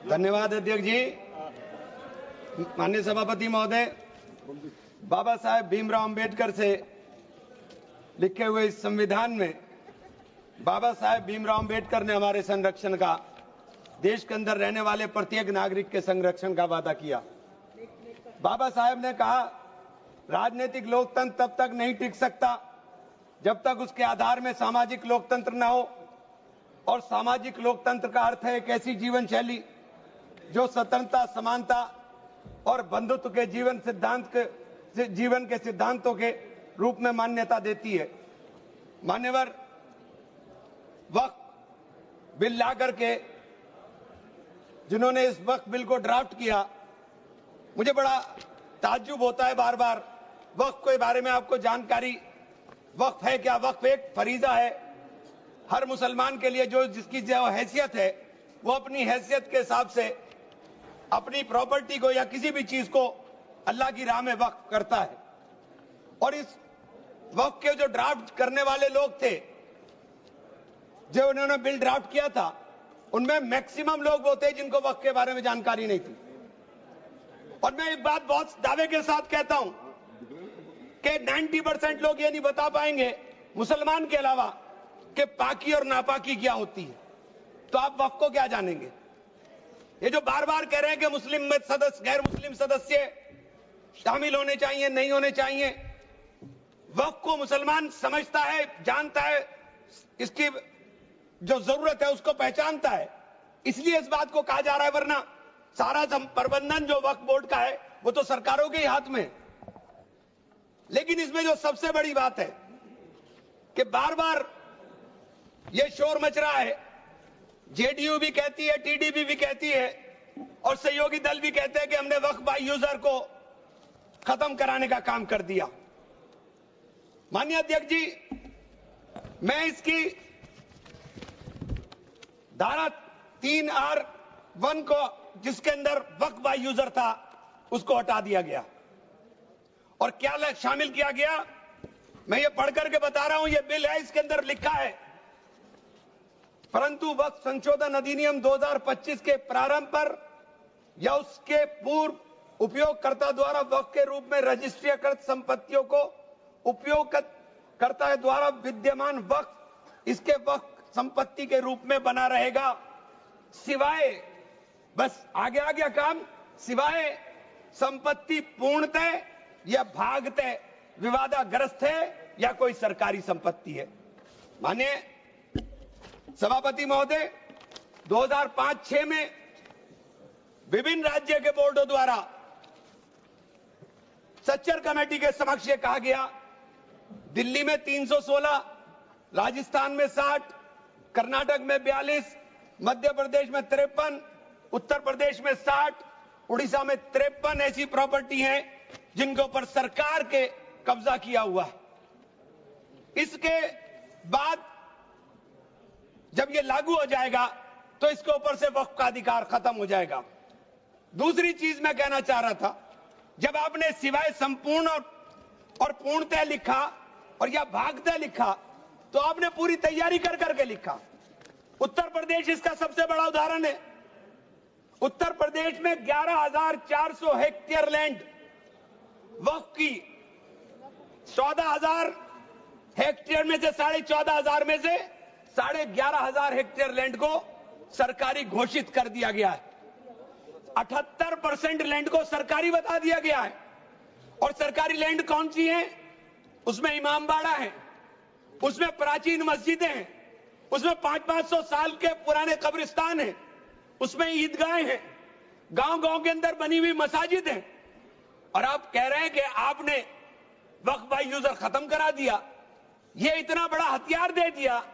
धन्यवाद अध्यक्ष जी। माननीय सभापति महोदय, बाबा साहेब भीमराव अंबेडकर से लिखे हुए इस संविधान में बाबा साहेब भीमराव अंबेडकर ने हमारे संरक्षण का, देश के अंदर रहने वाले प्रत्येक नागरिक के संरक्षण का वादा किया। बाबा साहेब ने कहा, राजनीतिक लोकतंत्र तब तक नहीं टिक सकता जब तक उसके आधार में सामाजिक लोकतंत्र न हो। और सामाजिक लोकतंत्र का अर्थ है एक ऐसी जीवन शैली जो स्वतंत्रता, समानता और बंधुत्व के जीवन के सिद्धांतों के रूप में मान्यता देती है। मान्यवर, वक्फ बिल ला करके जिन्होंने इस वक्फ बिल को ड्राफ्ट किया, मुझे बड़ा ताज्जुब होता है बार बार। वक्फ के बारे में आपको जानकारी, वक्फ है क्या? वक्फ एक फरीजा है हर मुसलमान के लिए, जिसकी जो हैसियत है वो अपनी हैसियत के हिसाब से अपनी प्रॉपर्टी को या किसी भी चीज को अल्लाह की राह में वक्फ करता है। और इस वक्फ के जो ड्राफ्ट करने वाले लोग थे, जो उन्होंने बिल ड्राफ्ट किया था, उनमें मैक्सिमम लोग वो थे जिनको वक्फ के बारे में जानकारी नहीं थी। और मैं एक बात बहुत दावे के साथ कहता हूं कि 90% लोग ये नहीं बता पाएंगे, मुसलमान के अलावा, कि पाकी और नापाकी क्या होती है। तो आप वक्फ को क्या जानेंगे? ये जो बार बार कह रहे हैं कि मुस्लिम में सदस्य, गैर मुस्लिम सदस्य शामिल होने चाहिए, नहीं होने चाहिए, वक्फ को मुसलमान समझता है, जानता है, इसकी जो जरूरत है उसको पहचानता है, इसलिए इस बात को कहा जा रहा है। वरना सारा प्रबंधन जो वक्फ बोर्ड का है वो तो सरकारों के ही हाथ में। लेकिन इसमें जो सबसे बड़ी बात है कि बार बार ये शोर मच रहा है, जेडीयू भी कहती है, टीडीपी भी कहती है और सहयोगी दल भी कहते हैं कि हमने वक्फ बाय यूजर को खत्म कराने का काम कर दिया। माननीय अध्यक्ष जी, मैं इसकी धारा 3R1 को, जिसके अंदर वक्फ बाय यूजर था, उसको हटा दिया गया। और क्या शामिल किया गया, मैं ये पढ़ करके बता रहा हूं, ये बिल है, इसके अंदर लिखा है, परंतु वक्फ संशोधन अधिनियम 2025 के प्रारंभ पर या उसके पूर्व उपयोगकर्ता द्वारा वक्फ के रूप में रजिस्ट्रीकृत संपत्तियों को उपयोगकर्ता द्वारा विद्यमान वक्फ इसके वक्फ संपत्ति के रूप में बना रहेगा, सिवाय, बस आगे आ गया काम, सिवाय संपत्ति पूर्णतः या भागतः विवादाग्रस्त है या कोई सरकारी संपत्ति है। माने सभापति महोदय, 2005-6 में विभिन्न राज्य के बोर्डों द्वारा सच्चर कमेटी के समक्ष यह कहा गया, दिल्ली में 316, राजस्थान में 60, कर्नाटक में 42, मध्य प्रदेश में 53, उत्तर प्रदेश में 60, उड़ीसा में 53 ऐसी प्रॉपर्टी हैं जिनके ऊपर सरकार के कब्जा किया हुआ है। इसके बाद जब ये लागू हो जाएगा तो इसके ऊपर से वक्फ का अधिकार खत्म हो जाएगा। दूसरी चीज मैं कहना चाह रहा था, जब आपने सिवाय संपूर्ण और पूर्णतः लिखा और या भागतः लिखा, तो आपने पूरी तैयारी कर करके लिखा। उत्तर प्रदेश इसका सबसे बड़ा उदाहरण है। उत्तर प्रदेश में 11,400 हेक्टेयर लैंड वक्फ की, 14,000 हेक्टेयर में से 14,500 में से 11,500 हेक्टेयर लैंड को सरकारी घोषित कर दिया गया है। 78% लैंड को सरकारी बता दिया गया है। और सरकारी लैंड कौन सी है? उसमें इमामबाड़ा है, उसमें प्राचीन मस्जिदें हैं, उसमें 500-500 साल के पुराने कब्रिस्तान हैं, उसमें ईदगाहें हैं, गांव-गांव के अंदर बनी हुई मसाजिद हैं। और आप कह रहे हैं कि आपने वक्फ बाय यूजर खत्म करा दिया। ये इतना बड़ा हथियार दे दिया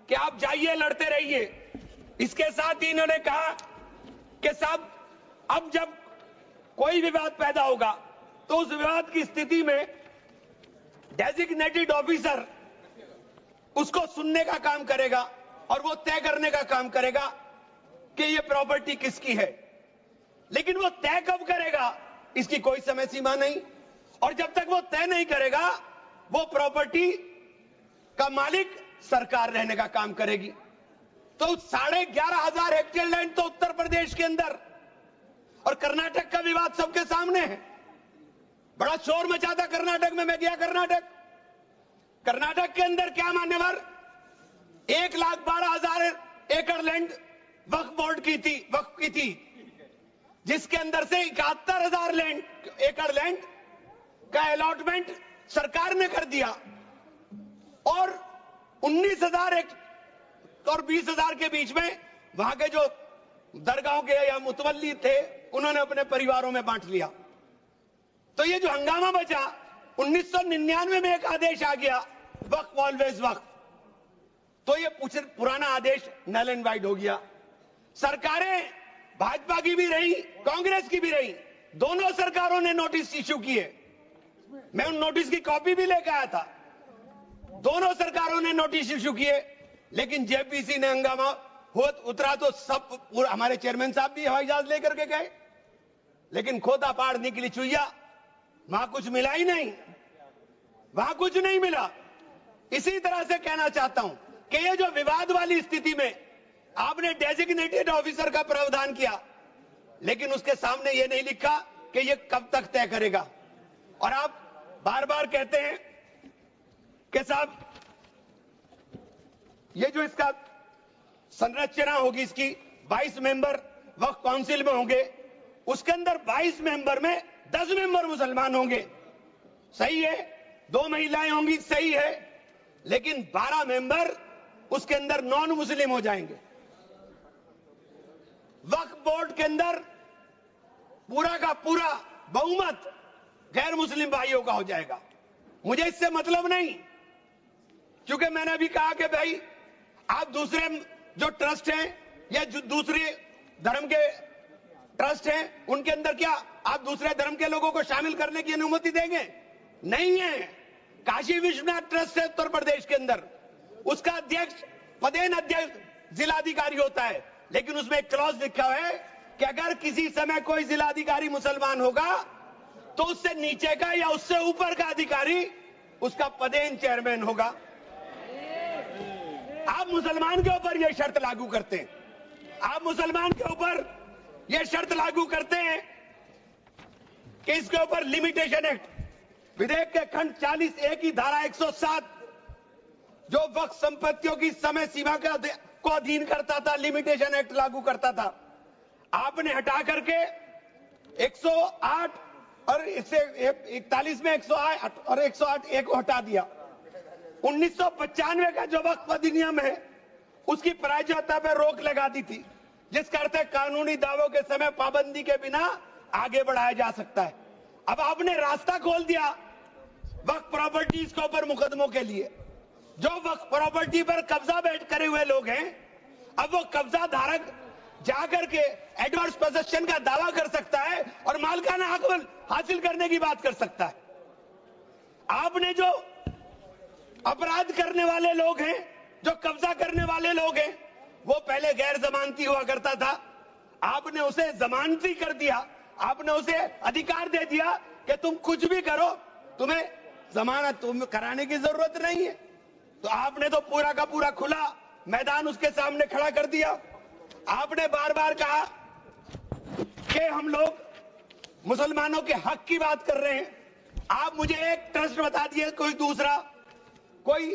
कि आप जाइए, लड़ते रहिए। इसके साथ ही इन्होंने कहा कि साहब, अब जब कोई विवाद पैदा होगा तो उस विवाद की स्थिति में डेजिग्नेटेड ऑफिसर उसको सुनने का काम करेगा और वो तय करने का काम करेगा कि ये प्रॉपर्टी किसकी है। लेकिन वो तय कब करेगा, इसकी कोई समय सीमा नहीं। और जब तक वो तय नहीं करेगा, वो प्रॉपर्टी का मालिक सरकार रहने का काम करेगी। तो 11,500 हेक्टेयर लैंड तो उत्तर प्रदेश के अंदर, और कर्नाटक का विवाद सबके सामने है। बड़ा शोर मचा था कर्नाटक में, मैं गया कर्नाटक के अंदर क्या मान्यवर 1,12,000 एकड़ लैंड वक्फ बोर्ड की थी, जिसके अंदर से 71,000 एकड़ लैंड का अलॉटमेंट सरकार ने कर दिया, और 19,000 और 20,000 के बीच में वहां के जो दरगाहों के या मुतवल्ली थे उन्होंने अपने परिवारों में बांट लिया। तो ये जो हंगामा बचा, 1999 में एक आदेश आ गया वक्फ ऑलवेज वक्फ, तो ये पुराना आदेश नल एंड वाइड हो गया। सरकारें भाजपा की भी रही, कांग्रेस की भी रही, दोनों सरकारों ने नोटिस इश्यू किए। मैं उन नोटिस की कॉपी भी लेकर आया था। दोनों सरकारों ने नोटिस इश्यू किए, लेकिन जेपीसी ने हंगामा उतरा तो सब हमारे चेयरमैन साहब भी हवाई जहाज लेकर के गए, लेकिन खोदा पाड़ निकली चुईया, वहां कुछ मिला ही नहीं, वहां कुछ नहीं मिला। इसी तरह से कहना चाहता हूं कि ये जो विवाद वाली स्थिति में आपने डेजिग्नेटेड ऑफिसर का प्रावधान किया, लेकिन उसके सामने ये नहीं लिखा कि ये कब तक तय करेगा। और आप बार बार कहते हैं कि साहब ये जो इसका संरचना होगी, इसकी 22 मेंबर वक्फ काउंसिल में होंगे, उसके अंदर 22 मेंबर में 10 मेंबर मुसलमान होंगे, सही है, 2 महिलाएं होंगी, सही है, लेकिन 12 मेंबर उसके अंदर नॉन मुस्लिम हो जाएंगे। वक्फ बोर्ड के अंदर पूरा का पूरा बहुमत गैर मुस्लिम भाइयों का हो जाएगा। मुझे इससे मतलब नहीं, क्योंकि मैंने अभी कहा कि भाई आप दूसरे जो ट्रस्ट हैं या जो दूसरे धर्म के ट्रस्ट हैं, उनके अंदर क्या आप दूसरे धर्म के लोगों को शामिल करने की अनुमति देंगे? नहीं है। काशी विश्वनाथ ट्रस्ट है उत्तर प्रदेश के अंदर, उसका अध्यक्ष पदेन अध्यक्ष जिलाधिकारी होता है, लेकिन उसमें एक क्लॉज लिखा है कि अगर किसी समय कोई जिलाधिकारी मुसलमान होगा तो उससे नीचे का या उससे ऊपर का अधिकारी उसका पदेन चेयरमैन होगा। आप मुसलमान के ऊपर यह शर्त लागू करते हैं, आप मुसलमान के ऊपर यह शर्त लागू करते हैं कि इसके ऊपर लिमिटेशन एक्ट विधेयक के खंड 40A की धारा 107 जो वक्फ संपत्तियों की समय सीमा को अधीन करता था, लिमिटेशन एक्ट लागू करता था, आपने हटा करके 108 और इससे 41 में 108 और 108A को हटा दिया। 1995 का जो वक्फ अधिनियम है उसकी प्रायज्यता पर रोक लगा दी थी, जिसका अर्थ है कानूनी दावों के समय पाबंदी के बिना आगे बढ़ाया जा सकता है। अब आपने रास्ता खोल दिया वक्फ प्रॉपर्टीज के ऊपर मुकदमों के लिए। जो वक्फ प्रॉपर्टी पर कब्जा बैठ करे हुए लोग हैं, अब वो कब्जा धारक जाकर के एडवर्स पोजेशन का दावा कर सकता है और मालिकाना हक हासिल करने की बात कर सकता है। आपने जो अपराध करने वाले लोग हैं, जो कब्जा करने वाले लोग हैं, वो पहले गैर जमानती हुआ करता था, आपने उसे जमानती कर दिया, आपने उसे अधिकार दे दिया कि तुम कुछ भी करो, तुम्हें जमानत कराने की जरूरत नहीं है। तो आपने तो पूरा का पूरा खुला मैदान उसके सामने खड़ा कर दिया। आपने बार बार कहा कि हम लोग मुसलमानों के हक की बात कर रहे हैं। आप मुझे एक ट्रस्ट बता दीजिए, कोई दूसरा कोई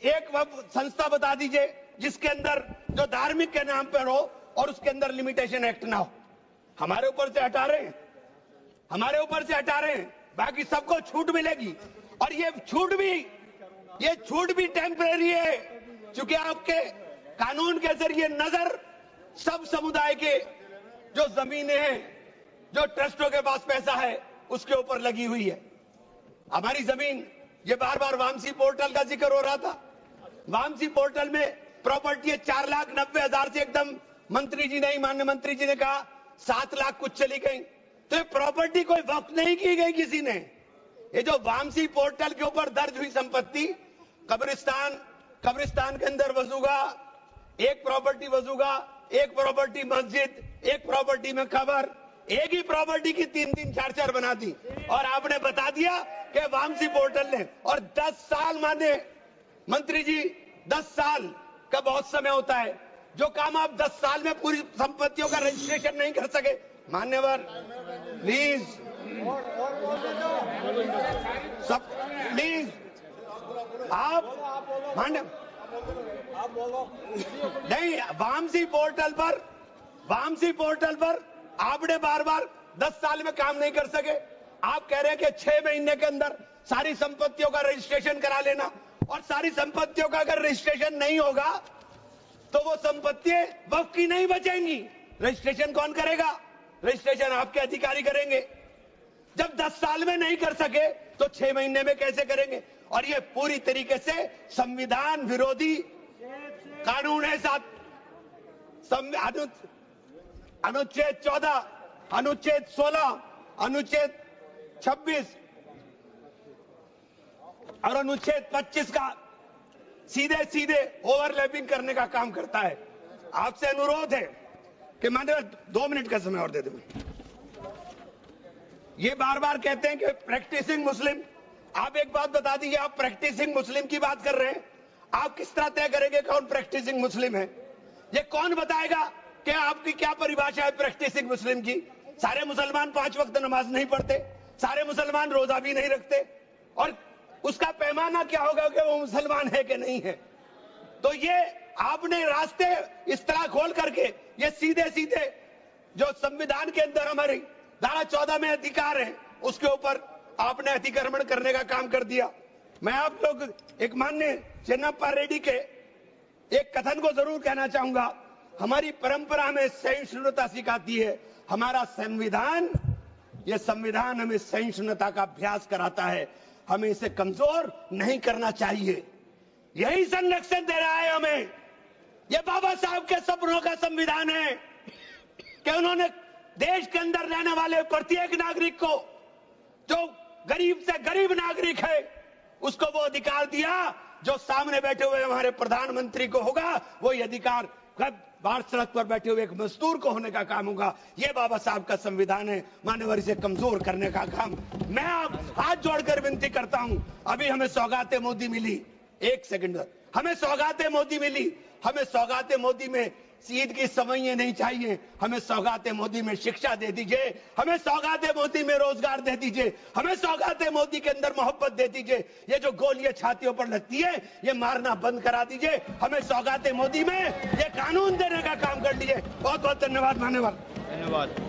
एक संस्था बता दीजिए जिसके अंदर जो धार्मिक के नाम पर हो और उसके अंदर लिमिटेशन एक्ट ना हो। हमारे ऊपर से हटा रहे हैं, हमारे ऊपर से हटा रहे हैं, बाकी सबको छूट मिलेगी। और ये छूट भी टेम्परेरी है, क्योंकि आपके कानून के जरिए नजर सब समुदाय के जो जमीनें हैं, जो ट्रस्टों के पास पैसा है, उसके ऊपर लगी हुई है। हमारी जमीन, ये बार बार वामसी पोर्टल का जिक्र हो रहा था, वामसी पोर्टल में प्रॉपर्टी 4,90,000 से एकदम मंत्री जी ने, माननीय मंत्री जी ने कहा 7 लाख कुछ चली गई। तो ये प्रॉपर्टी कोई वक्त नहीं की गई किसी ने। ये जो वामसी पोर्टल के ऊपर दर्ज हुई संपत्ति, कब्रिस्तान के अंदर वसूगा, एक प्रॉपर्टी वसूगा, एक प्रॉपर्टी मस्जिद, एक प्रॉपर्टी में कब्र, एक ही प्रॉपर्टी की 3-3, 4-4 बना दी। और आपने बता दिया कि वामसी पोर्टल ने, और 10 साल माने मंत्री जी, 10 साल का बहुत समय होता है। जो काम आप 10 साल में पूरी संपत्तियों का रजिस्ट्रेशन नहीं कर सके। मान्यवर प्लीज, सब प्लीज आप मान्य नहीं, वामसी पोर्टल पर आपने बार बार 10 साल में काम नहीं कर सके। आप कह रहे हैं कि 6 महीने के अंदर सारी संपत्तियों का रजिस्ट्रेशन करा लेना, और सारी संपत्तियों का अगर रजिस्ट्रेशन नहीं होगा तो वो संपत्तियां वक्फ की नहीं बचेंगी। रजिस्ट्रेशन कौन करेगा? रजिस्ट्रेशन आपके अधिकारी करेंगे। जब 10 साल में नहीं कर सके तो 6 महीने में कैसे करेंगे? और ये पूरी तरीके से संविधान विरोधी कानून है। साथ अनुच्छेद 14, अनुच्छेद 16, अनुच्छेद 26 और अनुच्छेद 25 का सीधे सीधे ओवरलैपिंग करने का काम करता है। आपसे अनुरोध है कि माननीय 2 मिनट का समय और दे दें। ये बार बार कहते हैं कि प्रैक्टिसिंग मुस्लिम। आप एक बात बता दीजिए, आप प्रैक्टिसिंग मुस्लिम की बात कर रहे हैं, आप किस तरह तय करेंगे कौन प्रैक्टिसिंग मुस्लिम है? ये कौन बताएगा कि आपकी क्या परिभाषा है प्रैक्टिसिंग मुस्लिम की? सारे मुसलमान 5 वक्त नमाज नहीं पढ़ते, सारे मुसलमान रोजा भी नहीं रखते, और उसका पैमाना क्या होगा कि वो मुसलमान है कि नहीं है? तो ये आपने रास्ते इस तरह खोल करके ये सीधे सीधे जो संविधान के अंदर हमारी धारा 14 में अधिकार है उसके ऊपर आपने अतिक्रमण करने का काम कर दिया। मैं आप लोग एक माननीय चेन्नप्पा रेड्डी के एक कथन को जरूर कहना चाहूंगा। हमारी परंपरा में सहिष्णुता सिखाती है, हमारा संविधान, ये संविधान हमें सहिष्णुता का अभ्यास कराता है, हमें इसे कमजोर नहीं करना चाहिए। यही संरक्षण दे रहा है हमें। ये बाबा साहब के सपनों का संविधान है कि उन्होंने देश के अंदर रहने वाले प्रत्येक नागरिक को, जो गरीब से गरीब नागरिक है, उसको वो अधिकार दिया जो सामने बैठे हुए हमारे प्रधानमंत्री को होगा, वो ये अधिकार बाहर सड़क पर बैठे हुए एक मजदूर को होने का काम होगा। ये बाबा साहब का संविधान है। मान्यवर, इसे कमजोर करने का काम मैं आप हाथ जोड़कर विनती करता हूं। अभी हमें सौगाते मोदी मिली, 1 सेकंड, हमें सौगाते मोदी मिली। हमें सौगाते मोदी में ईद की सवैयां नहीं चाहिए, हमें सौगाते मोदी में शिक्षा दे दीजिए, हमें सौगाते मोदी में रोजगार दे दीजिए, हमें सौगाते मोदी के अंदर मोहब्बत दे दीजिए। ये जो गोलियां छातियों पर लगती है ये मारना बंद करा दीजिए। हमें सौगाते मोदी में ये कानून देने का काम कर लीजिए। बहुत बहुत धन्यवाद। मान्यवर, धन्यवाद।